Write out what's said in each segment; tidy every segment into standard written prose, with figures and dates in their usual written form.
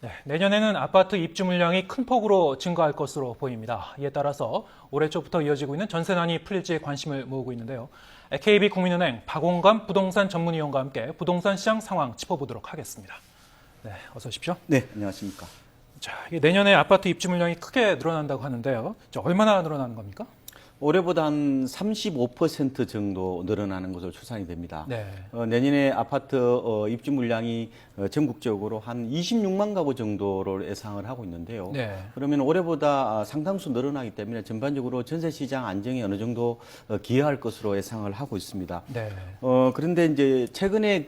네, 내년에는 아파트 입주 물량이 큰 폭으로 증가할 것으로 보입니다. 이에 따라서 올해 초부터 이어지고 있는 전세난이 풀릴지에 관심을 모으고 있는데요. KB국민은행 박홍감 부동산 전문위원과 함께 부동산 시장 상황 짚어보도록 하겠습니다. 네, 어서 오십시오. 네, 안녕하십니까. 자, 이게 내년에 아파트 입주 물량이 크게 늘어난다고 하는데요. 얼마나 늘어나는 겁니까? 올해보다 한 35% 정도 늘어나는 것으로 추산이 됩니다. 네. 내년에 아파트 입주 물량이 전국적으로 한 26만 가구 정도를 예상을 하고 있는데요. 네. 그러면 올해보다 상당수 늘어나기 때문에 전반적으로 전세 시장 안정에 어느 정도 기여할 것으로 예상을 하고 있습니다. 네. 그런데 이제 최근에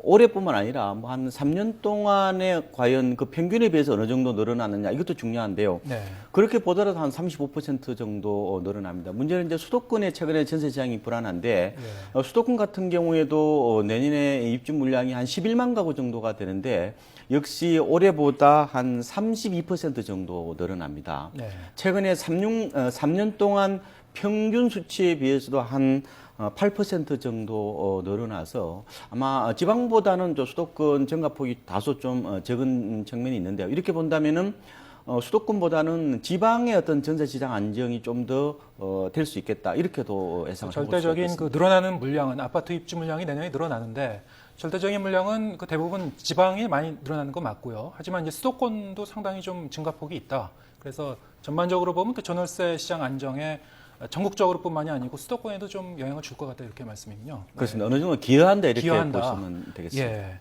올해뿐만 아니라 뭐 한 3년 동안에 과연 그 평균에 비해서 어느 정도 늘어나느냐 이것도 중요한데요. 네. 그렇게 보더라도 한 35% 정도 늘어납니다. 문제는 이제 수도권의 최근에 전세 시장이 불안한데 수도권 같은 경우에도 내년에 입주 물량이 한 11만 가구 정도가 되는데 역시 올해보다 한 32% 정도 늘어납니다. 네. 최근에 3년 동안 평균 수치에 비해서도 한 8% 정도 늘어나서 아마 지방보다는 수도권 증가폭이 다소 좀 적은 측면이 있는데요. 이렇게 본다면은 수도권보다는 지방의 어떤 전세 시장 안정이 좀 더 될 수 있겠다 이렇게도 예상을 하고 있습니다. 절대적인 그 늘어나는 물량은 아파트 입주 물량이 내년에 늘어나는데 절대적인 물량은 그 대부분 지방이 많이 늘어나는 거 맞고요. 하지만 이제 수도권도 상당히 좀 증가폭이 있다. 그래서 전반적으로 보면 그 전월세 시장 안정에 전국적으로뿐만이 아니고 수도권에도 좀 영향을 줄 것 같다 이렇게 말씀이군요. 그렇습니다. 어느 정도 기여한다 이렇게 기여한다. 보시면 되겠습니다. 예.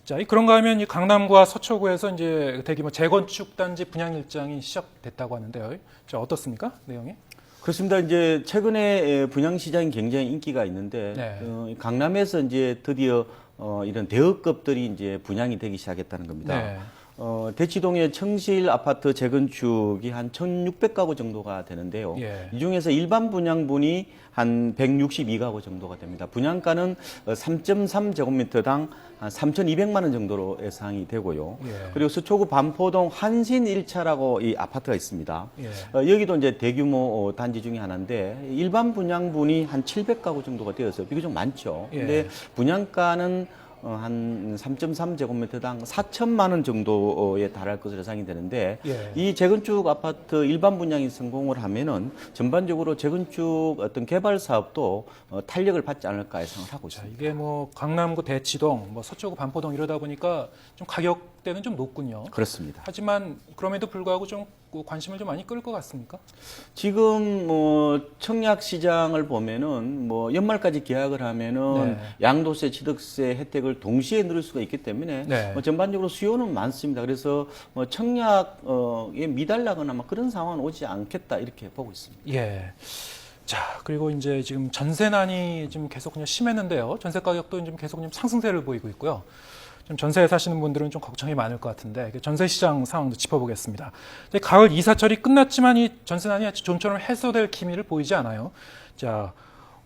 자, 그런가 하면 이 강남과 서초구에서 이제 대규모 재건축 단지 분양 일정이 시작됐다고 하는데요. 자, 어떻습니까? 내용이? 그렇습니다. 이제 최근에 분양 시장이 굉장히 인기가 있는데 네. 강남에서 이제 드디어 이런 대여급들이 이제 분양이 되기 시작했다는 겁니다. 네. 대치동의 청실 아파트 재건축이 한 1,600가구 정도가 되는데요. 예. 이 중에서 일반 분양분이 한 162가구 정도가 됩니다. 분양가는 3.3제곱미터당 한 3,200만 원 정도로 예상이 되고요. 예. 그리고 서초구 반포동 한신 1차라고 이 아파트가 있습니다. 예. 여기도 이제 대규모 단지 중에 하나인데 일반 분양분이 한 700가구 정도가 되어서 비교적 많죠. 예. 근데 분양가는 한 3.3제곱미터당 4천만 원 정도에 달할 것으로 예상이 되는데 예. 이 재건축 아파트 일반 분양이 성공을 하면은 전반적으로 재건축 어떤 개발 사업도 탄력을 받지 않을까 예상을 하고 자, 있습니다. 이게 뭐 강남구 대치동, 뭐 서초구 반포동 이러다 보니까 좀 가격대는 좀 높군요. 그렇습니다. 하지만 그럼에도 불구하고 좀 관심을 좀 많이 끌 것 같습니까? 지금 청약 시장을 보면은 연말까지 계약을 하면은 네. 양도세, 취득세 혜택을 동시에 누릴 수가 있기 때문에 네. 전반적으로 수요는 많습니다. 그래서 청약에 미달나거나 그런 상황은 오지 않겠다 이렇게 보고 있습니다. 예. 자, 그리고 이제 지금 전세난이 지금 계속 그냥 심했는데요. 전세 가격도 지금 계속 좀 상승세를 보이고 있고요. 좀 전세에 사시는 분들은 좀 걱정이 많을 것 같은데 전세 시장 상황도 짚어보겠습니다. 가을 이사철이 끝났지만 이 전세난이 아직 좀처럼 해소될 기미를 보이지 않아요. 자,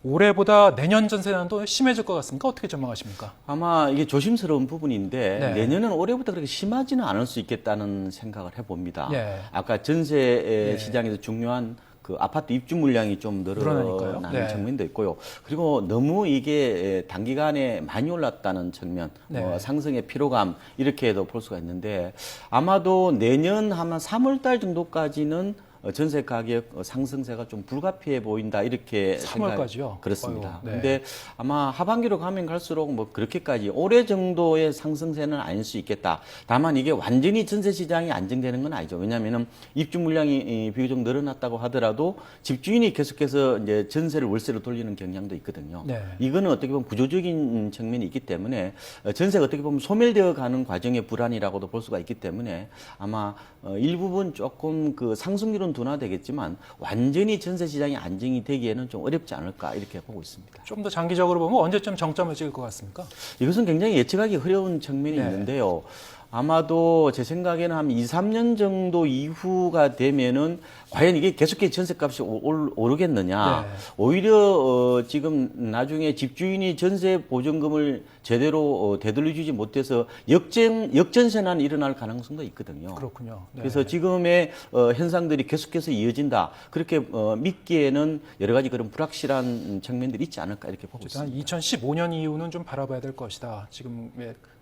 올해보다 내년 전세난도 심해질 것 같습니까? 어떻게 전망하십니까? 아마 이게 조심스러운 부분인데 네. 내년은 올해보다 그렇게 심하지는 않을 수 있겠다는 생각을 해봅니다. 네. 아까 전세 네. 시장에서 중요한 그 아파트 입주 물량이 좀 늘어나니까요. 늘어나는 네. 측면도 있고요. 그리고 너무 이게 단기간에 많이 올랐다는 측면, 네. 상승의 피로감 이렇게도 볼 수가 있는데 아마도 내년 아마 3월 달 정도까지는 전세 가격 상승세가 좀 불가피해 보인다 이렇게 3월까지요? 그렇습니다. 네. 근데 아마 하반기로 가면 갈수록 그렇게까지 올해 정도의 상승세는 아닐 수 있겠다. 다만 이게 완전히 전세 시장이 안정되는 건 아니죠. 왜냐하면 입주 물량이 비교적 늘어났다고 하더라도 집주인이 계속해서 이제 전세를 월세로 돌리는 경향도 있거든요. 네. 이거는 어떻게 보면 구조적인 측면이 있기 때문에 전세가 어떻게 보면 소멸되어 가는 과정의 불안이라고도 볼 수가 있기 때문에 아마 일부분 조금 그 상승률은 둔화되겠지만 완전히 전세 시장이 안정이 되기에는 좀 어렵지 않을까 이렇게 보고 있습니다. 좀 더 장기적으로 보면 언제쯤 정점을 찍을 것 같습니까? 이것은 굉장히 예측하기 어려운 측면이 네. 있는데요. 아마도 제 생각에는 한 2, 3년 정도 이후가 되면은 과연 이게 계속해서 전세값이 오르겠느냐. 네. 오히려 지금 나중에 집주인이 전세 보증금을 제대로 되돌려주지 못해서 역전세난이 일어날 가능성도 있거든요. 그렇군요. 네. 그래서 지금의 현상들이 계속해서 이어진다. 그렇게 믿기에는 여러 가지 그런 불확실한 측면들이 있지 않을까 이렇게 보고 어쨌든 한 있습니다. 2015년 이후는 좀 바라봐야 될 것이다. 지금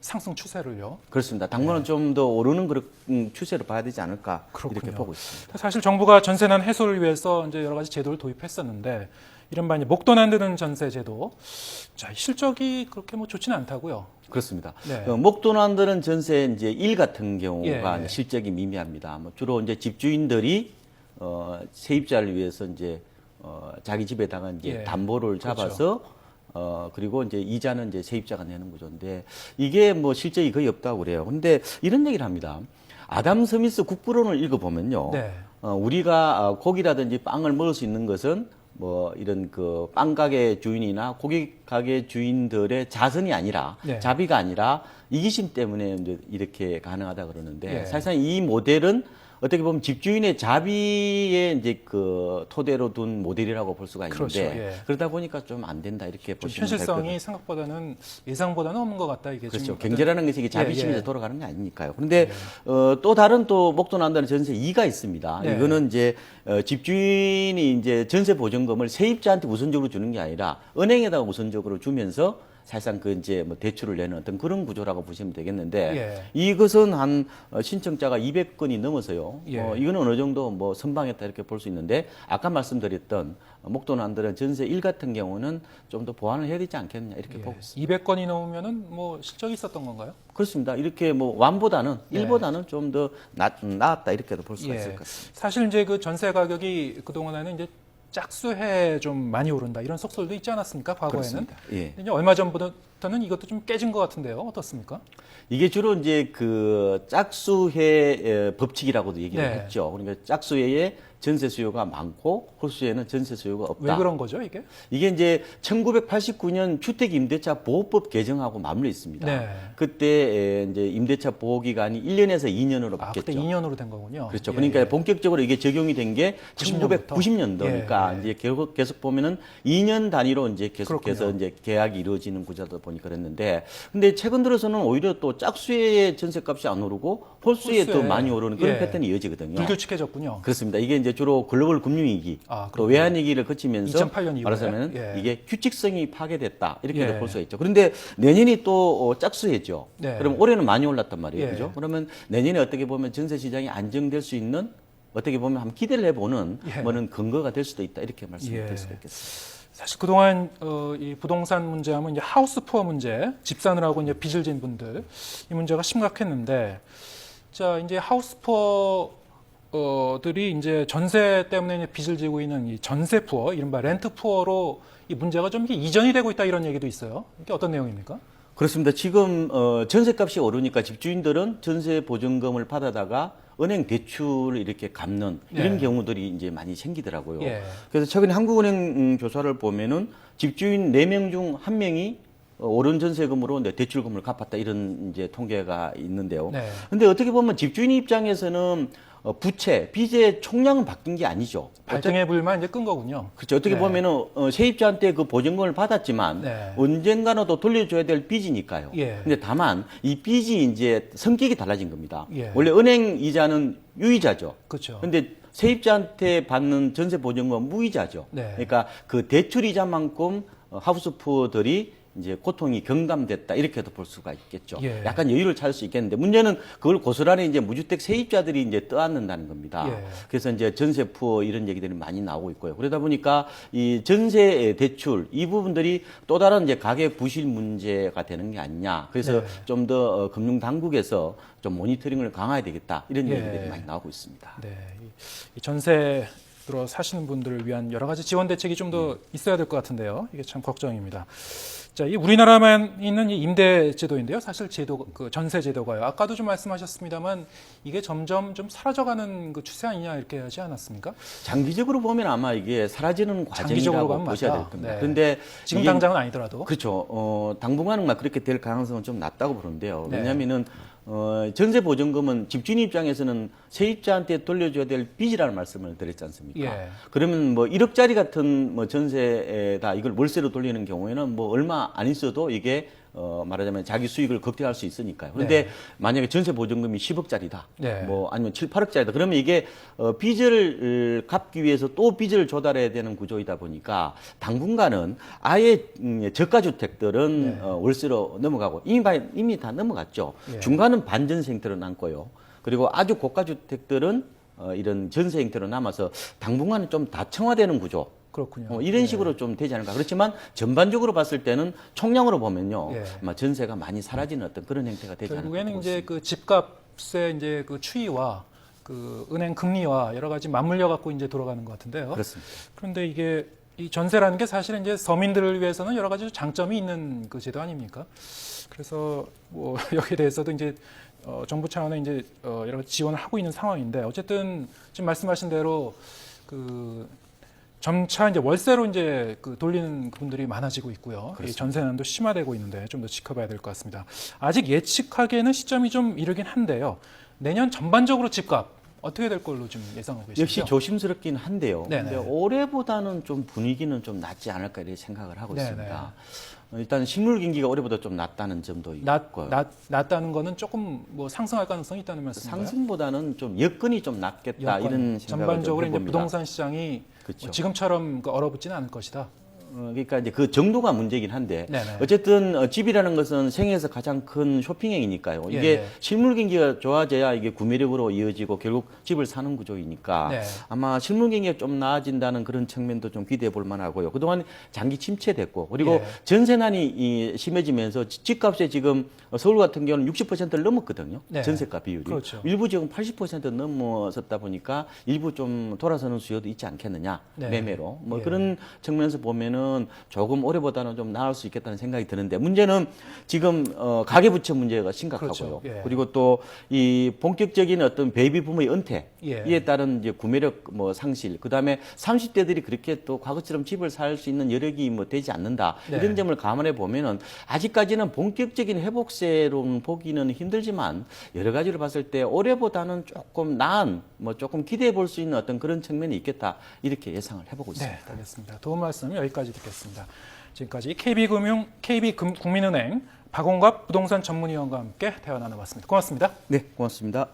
상승 추세를요. 그렇습니다. 당분은 좀 더 오르는 그런 추세로 봐야 되지 않을까 그렇군요. 이렇게 보고 있습니다. 사실 정부가 전세난 해소를 위해서 이제 여러 가지 제도를 도입했었는데 이른바 이제 목돈 안 드는 전세 제도, 자 실적이 그렇게 뭐 좋지는 않다고요. 그렇습니다. 네. 목돈 안 드는 전세 이제 1 같은 경우가 예, 예. 이제 실적이 미미합니다. 뭐 주로 이제 집주인들이 세입자를 위해서 이제 자기 집에다가 이제 예. 담보를 그렇죠. 잡아서 그리고 이제 이자는 이제 세입자가 내는 구조인데 이게 뭐 실적이 거의 없다고 그래요. 근데 이런 얘기를 합니다. 아담 스미스 국부론을 읽어보면요. 네. 우리가 고기라든지 빵을 먹을 수 있는 것은 뭐 이런 그 빵가게 주인이나 고기 가게 주인들의 자선이 아니라 네. 자비가 아니라 이기심 때문에 이제 이렇게 가능하다 그러는데 예. 사실상 이 모델은 어떻게 보면 집주인의 자비에 이제 그 토대로 둔 모델이라고 볼 수가 있는데 그렇죠. 예. 그러다 보니까 좀 안 된다 이렇게 좀 보시면 될 것 같아요. 현실성이 생각보다는 예상보다는 없는 것 같다. 이게 그렇죠. 좀 경제라는 것이 이게 자비심에서 예. 돌아가는 게 아니니까요. 그런데 또 다른 또 목돈 안 드는 전세 2가 있습니다. 네. 이거는 이제 집주인이 이제 전세 보증금을 세입자한테 우선적으로 주는 게 아니라 은행에다가 우선적으로 주면서 사실상 그 이제 뭐 대출을 내는 어떤 그런 구조라고 보시면 되겠는데 예. 이것은 한 신청자가 200건이 넘어서요. 예. 이거는 어느 정도 뭐 선방했다 이렇게 볼 수 있는데 아까 말씀드렸던 목돈 안 드는 전세 1 같은 경우는 좀 더 보완을 해야 되지 않겠느냐 이렇게 보고 있습니다. 200건이 넘으면은 뭐 실적이 있었던 건가요? 그렇습니다. 이렇게 뭐 완보다는 네. 일보다는 좀 더 나았다 이렇게도 볼 수가 예. 있을 것 같습니다. 사실 이제 그 전세 가격이 그 동안에는 이제 짝수해 좀 많이 오른다 이런 속설도 있지 않았습니까? 과거에는. 그렇습니다. 예. 근데 이제 얼마 전부터는 이것도 좀 깨진 것 같은데요. 어떻습니까? 이게 주로 이제 그 짝수회 법칙이라고도 얘기를 네. 했죠. 그러니까 짝수회에 전세 수요가 많고 홀수에는 전세 수요가 없다. 왜 그런 거죠, 이게? 이게 이제 1989년 주택임대차 보호법 개정하고 맞물려 있습니다. 네. 그때 이제 임대차 보호 기간이 1년에서 2년으로 아, 바뀌었죠. 그때 2년으로 된 거군요. 그렇죠. 예, 그러니까 예. 본격적으로 이게 적용이 된 게 1990년도니까 예, 예. 이제 계속 보면은 2년 단위로 이제 계속해서 그렇군요. 이제 계약이 이루어지는 구조다 보니 그랬는데 근데 최근 들어서는 오히려 또 짝수의 전세값이 안 오르고 홀수에 더 홀수에. 많이 오르는 그런 예. 패턴이 이어지거든요. 불규칙해졌군요. 그렇습니다. 이게 이제 주로 글로벌 금융위기, 아, 또 그렇군요. 외환위기를 거치면서 2008년 이후에. 말하자면 예. 이게 규칙성이 파괴됐다 이렇게도 예. 볼 수가 있죠. 그런데 내년이 또 짝수해죠. 네. 그럼 올해는 많이 올랐단 말이에요. 예. 그죠? 그러면 내년에 어떻게 보면 전세 시장이 안정될 수 있는 어떻게 보면 한번 기대를 해보는 예. 뭐는 근거가 될 수도 있다 이렇게 말씀드릴 예. 수가 있겠습니다. 사실 그동안 이 부동산 문제하면 이제 하우스 푸어 문제, 집 사느라고 이제 빚을 진 분들 이 문제가 심각했는데 자 이제 하우스 푸어들이 이제 전세 때문에 이제 빚을 지고 있는 이 전세 푸어, 이른바 렌트 푸어로 이 문제가 좀 이게 이전이 되고 있다 이런 얘기도 있어요. 이게 어떤 내용입니까? 그렇습니다. 지금 전세값이 오르니까 집주인들은 전세 보증금을 받아다가 은행 대출을 이렇게 갚는 이런 네. 경우들이 이제 많이 생기더라고요. 예. 그래서 최근에 한국은행 조사를 보면은 집주인 4명 중 1명이 오른 전세금으로 이제 대출금을 갚았다 이런 이제 통계가 있는데요. 네. 근데 어떻게 보면 집주인 입장에서는 부채, 빚의 총량은 바뀐 게 아니죠. 발등의 불만 이제 끈 거군요. 그렇죠. 어떻게 네. 보면은 세입자한테 그 보증금을 받았지만 네. 언젠가는 또 돌려줘야 될 빚이니까요. 예. 근데 다만 이 빚이 이제 성격이 달라진 겁니다. 예. 원래 은행 이자는 유이자죠. 그렇죠. 근데 세입자한테 받는 전세 보증금은 무이자죠. 네. 그러니까 그 대출 이자만큼 하우스푸어들이 이제 고통이 경감됐다 이렇게도 볼 수가 있겠죠. 예. 약간 여유를 찾을 수 있겠는데 문제는 그걸 고스란히 이제 무주택 세입자들이 이제 떠안는다는 겁니다. 예. 그래서 이제 전세 푸어 이런 얘기들이 많이 나오고 있고요. 그러다 보니까 이 전세 대출 이 부분들이 또 다른 이제 가계 부실 문제가 되는 게 아니냐. 그래서 네. 좀 더 금융 당국에서 좀 모니터링을 강화해야 되겠다 이런 예. 얘기들이 많이 나오고 있습니다. 네, 이 전세 들어 사시는 분들을 위한 여러 가지 지원 대책이 좀 더 있어야 될 것 같은데요. 이게 참 걱정입니다. 자, 이 우리나라만 있는 이 임대 제도인데요. 사실 제도 그 전세 제도가요. 아까도 좀 말씀하셨습니다만 이게 점점 좀 사라져가는 그 추세 아니냐 이렇게 하지 않았습니까? 장기적으로 보면 아마 이게 사라지는 장기적으로 과정이라고 가면 보셔야 맞다. 될 겁니다. 네. 그런데 지금 이게 당장은 아니더라도. 그렇죠. 당분간은 막 그렇게 될 가능성은 좀 낮다고 보는데요. 네. 왜냐하면은 전세 보증금은 집주인 입장에서는 세입자한테 돌려줘야 될 빚이라는 말씀을 드렸지 않습니까? 예. 그러면 뭐 1억짜리 같은 뭐 전세에다 이걸 월세로 돌리는 경우에는 뭐 얼마 안 있어도 이게 말하자면 자기 수익을 극대화할 수 있으니까요. 그런데 만약에 전세 보증금이 10억짜리다, 네. 뭐 아니면 7, 8억짜리다. 그러면 이게 빚을 갚기 위해서 또 빚을 조달해야 되는 구조이다 보니까 당분간은 아예 저가 주택들은 월세로 넘어가고 이미 다 넘어갔죠. 중간은 반전세 형태로 남고요. 그리고 아주 고가 주택들은 이런 전세 형태로 남아서 당분간은 좀 다층화되는 구조. 그렇군요. 이런 식으로 좀 되지 않을까. 그렇지만 전반적으로 봤을 때는 총량으로 보면요, 아마 전세가 많이 사라지는 어떤 그런 형태가 되지 않을까. 결국에는 이제 그 집값의 이제 그 추이와 그 은행 금리와 여러 가지 맞물려 갖고 이제 돌아가는 것 같은데요. 그렇습니다. 그런데 이게 이 전세라는 게 사실은 이제 서민들을 위해서는 여러 가지 장점이 있는 그 제도 아닙니까? 그래서 뭐 여기에 대해서도 이제 정부 차원의 이제 여러 가지 지원을 하고 있는 상황인데 어쨌든 지금 말씀하신 대로 그 점차 이제 월세로 이제 그 돌리는 분들이 많아지고 있고요. 이 전세난도 심화되고 있는데 좀 더 지켜봐야 될 것 같습니다. 아직 예측하기에는 시점이 좀 이르긴 한데요. 내년 전반적으로 집값 어떻게 될 걸로 좀 예상하고 계시죠? 역시 조심스럽긴 한데요. 네네. 근데 올해보다는 좀 분위기는 좀 낫지 않을까 이렇게 생각을 하고 네네. 있습니다. 일단 식물 경기가 올해보다 좀 낫다는 점도 있고요. 낮다는 거는 조금 뭐 상승할 가능성이 있다는 말씀인가요? 상승보다는 좀 여건이 좀 낫겠다 이런 생각을 전반적으로 좀 이제 해봅니다. 부동산 시장이 그렇죠. 뭐 지금처럼 그 얼어붙지는 않을 것이다. 그러니까 이제 그 정도가 문제긴 한데 네네. 어쨌든 집이라는 것은 생애에서 가장 큰 쇼핑행위니까요. 이게 예. 실물 경기가 좋아져야 이게 구매력으로 이어지고 결국 집을 사는 구조이니까 네. 아마 실물 경기가 좀 나아진다는 그런 측면도 좀 기대해 볼 만하고요. 그동안 장기 침체됐고 그리고 예. 전세난이 심해지면서 집값에 지금 서울 같은 경우는 60%를 넘었거든요. 네. 전세가 비율이. 그렇죠. 일부 지금 80% 넘어섰다 보니까 일부 좀 돌아서는 수요도 있지 않겠느냐. 네. 매매로. 뭐 예. 그런 측면에서 보면은 조금 올해보다는 좀 나을 수 있겠다는 생각이 드는데 문제는 지금 가계부채 문제가 심각하고요. 그렇죠. 예. 그리고 또 이 본격적인 어떤 베이비 부모의 은퇴 예. 이에 따른 이제 구매력 뭐 상실 그다음에 30대들이 그렇게 또 과거처럼 집을 살 수 있는 여력이 뭐 되지 않는다. 네. 이런 점을 감안해 보면은 아직까지는 본격적인 회복세로는 보기는 힘들지만 여러 가지로 봤을 때 올해보다는 조금 나은 뭐 조금 기대해 볼 수 있는 어떤 그런 측면이 있겠다. 이렇게 예상을 해보고 있습니다. 네, 알겠습니다. 도움 말씀 여기까지 듣겠습니다. 지금까지 KB국민은행 박원갑 부동산 전문위원과 함께 대화 나눠봤습니다. 고맙습니다. 네, 고맙습니다.